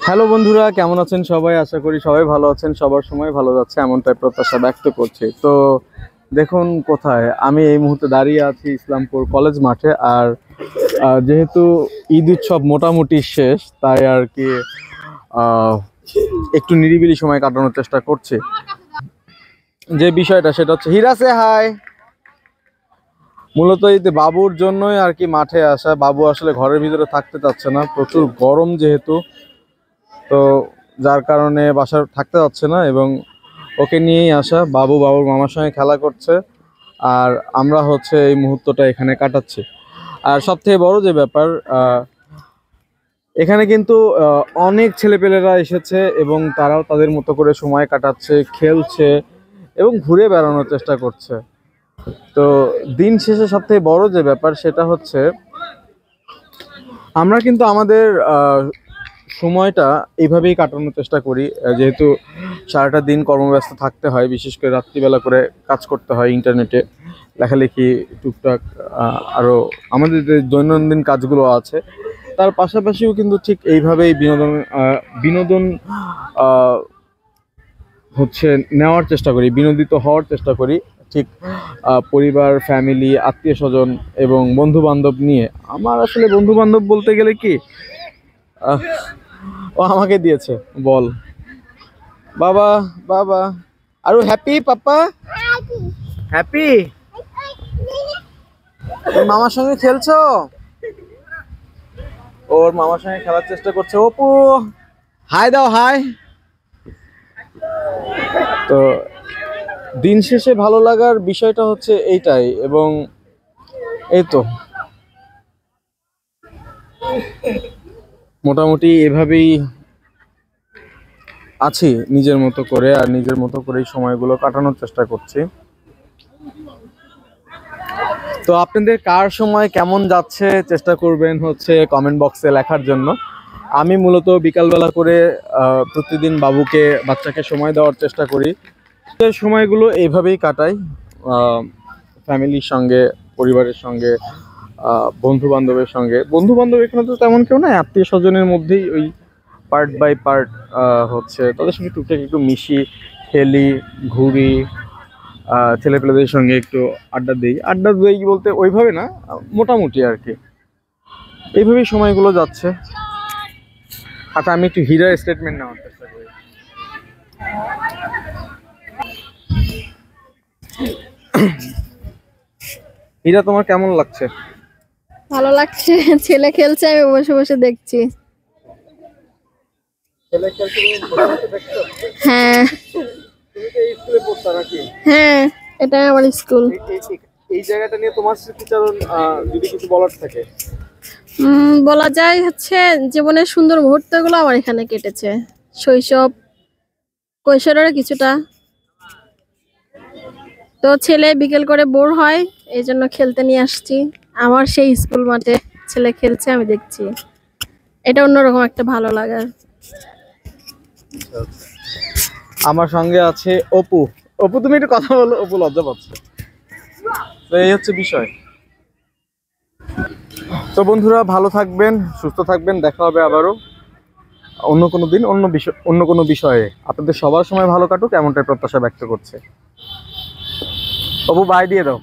Hello বন্ধুরা, কেমন আছেন সবাই? আশা করি সবাই ভালো আছেন, সবার সময় ভালো যাচ্ছে এমনটাই প্রত্যাশা ব্যক্ত করছি। তো দেখুন কোথায় আমি এই মুহূর্তে দাঁড়িয়ে আছি, ইসলামপুর কলেজ মাঠে। আর যেহেতু ঈদ উৎসব মোটামুটি শেষ, তাই আর কি একটু নিরিবিলি সময় কাটানোর চেষ্টা করছি। যে বিষয়টা সেটা হচ্ছে হিরাসে হাই, মূলত এই বাবুর জন্যই আর কি মাঠে আসা। বাবু আসলে ঘরের ভিতরে থাকতে চাচ্ছে না, প্রচুর গরম যেহেতু, তো যার কারণে বাসায় থাকতে যাচ্ছে না এবং ওকে নিয়েই আসা। বাবুর মামার সঙ্গে খেলা করছে আর আমরা হচ্ছে এই মুহূর্তটা এখানে কাটাচ্ছি। আর সব থেকে বড় যে ব্যাপার, এখানে কিন্তু অনেক ছেলেপেলেরা এসেছে এবং তারাও তাদের মতো করে সময় কাটাচ্ছে, খেলছে এবং ঘুরে বেড়ানোর চেষ্টা করছে। তো দিন শেষে সব থেকে বড় যে ব্যাপার সেটা হচ্ছে আমরা কিন্তু আমাদের সময়টা এইভাবেই কাটানোর চেষ্টা করি। যেহেতু সারাটা দিন কর্মব্যস্ত থাকতে হয়, বিশেষ করে রাত্রিবেলা করে কাজ করতে হয়, ইন্টারনেটে লেখালেখি, টুকটাক আরও আমাদের যে দৈনন্দিন কাজগুলো আছে, তার পাশাপাশিও কিন্তু ঠিক এইভাবেই বিনোদন হচ্ছে নেওয়ার চেষ্টা করি, বিনোদিত হওয়ার চেষ্টা করি। ঠিক পরিবার, ফ্যামিলি, আত্মীয় স্বজন এবং বন্ধু বান্ধব নিয়ে। আমার আসলে বন্ধু বান্ধব বলতে গেলে কি, ও আমাকে দিয়েছে বল। বাবা বাবা আরো হ্যাপি পাপা, হ্যাপি। মামার সঙ্গে খেলছো? ওর মামার সঙ্গে খেলার চেষ্টা করছে। অপু হাই দাও, হাই। তো দিন শেষে ভালো লাগার বিষয়টা হচ্ছে এইটাই। এবং এই তো মোটামুটি এভাবেই আছি নিজের মতো করে, আর নিজের মতো করেই সময়গুলো কাটানোর চেষ্টা করছি। তো আপনাদের কার সময় কেমন যাচ্ছে চেষ্টা করবেন হচ্ছে কমেন্ট বক্সে লেখার জন্য। আমি মূলত বিকালবেলা করে প্রতিদিন বাচ্চাকে সময় দেওয়ার চেষ্টা করি। সময়গুলো এইভাবেই কাটাই, ফ্যামিলির সঙ্গে, পরিবারের সঙ্গে, বন্ধু বান্ধবের সঙ্গে। বন্ধু বান্ধব এখানে তো তেমন কেউ নাই, আত্মীয় স্বজনের মধ্যেই ওই পার্ট বাই পার্ট হচ্ছে তাদের সঙ্গে টুকটাক একটু মিশি, খেলি, ঘুরি, ছেলেপেলেদের সঙ্গে একটু আড্ডা দিই বলতে ওইভাবে না, মোটামুটি আর কি এইভাবেই সময়গুলো যাচ্ছে। আচ্ছা, আমি একটু হীরার স্টেটমেন্ট নেওয়ার চেষ্টা করি। হীরা, তোমার কেমন লাগছে? ভালো লাগছে, ছেলে খেলছে, আমি বসে বসে দেখছি। ছেলে খেলছে, তুমি বসে বসে দেখছো? হ্যাঁ তুমি তো এই স্কুলে পড়তা নাকি? হ্যাঁ, এটা আমার স্কুল। এই জায়গাটা নিয়ে তোমার স্মৃতিচারণ যদি কিছু বলার থাকে। বলা যায় হচ্ছে জীবনের সুন্দর মুহূর্তগুলো আমার এখানে কেটেছে। শৈশব, কৈশোরের কিছুটা। তো ছেলে বিকেল করে বোর হয়, এই জন্য খেলতে নিয়ে আসছি। আমার সেই স্কুল মাঠে ছেলে খেলছে, আমি দেখছি। এটা অন্যরকম একটা ভালো লাগার। আমার সঙ্গে আছে অপু। অপু, তুমি একটু কথা বলো, অপু লজ্জা পাচ্ছে। তো এই হচ্ছে বিষয়। তো বন্ধুরা, ভালো থাকবেন, সুস্থ থাকবেন, দেখা হবে আবারও অন্য কোনো দিন, অন্য কোনো বিষয়ে। আপনাদের সবার সময় ভালো কাটুক এমনটাই প্রত্যাশা ব্যক্ত করছে। অপু, বাই দিয়ে দাও।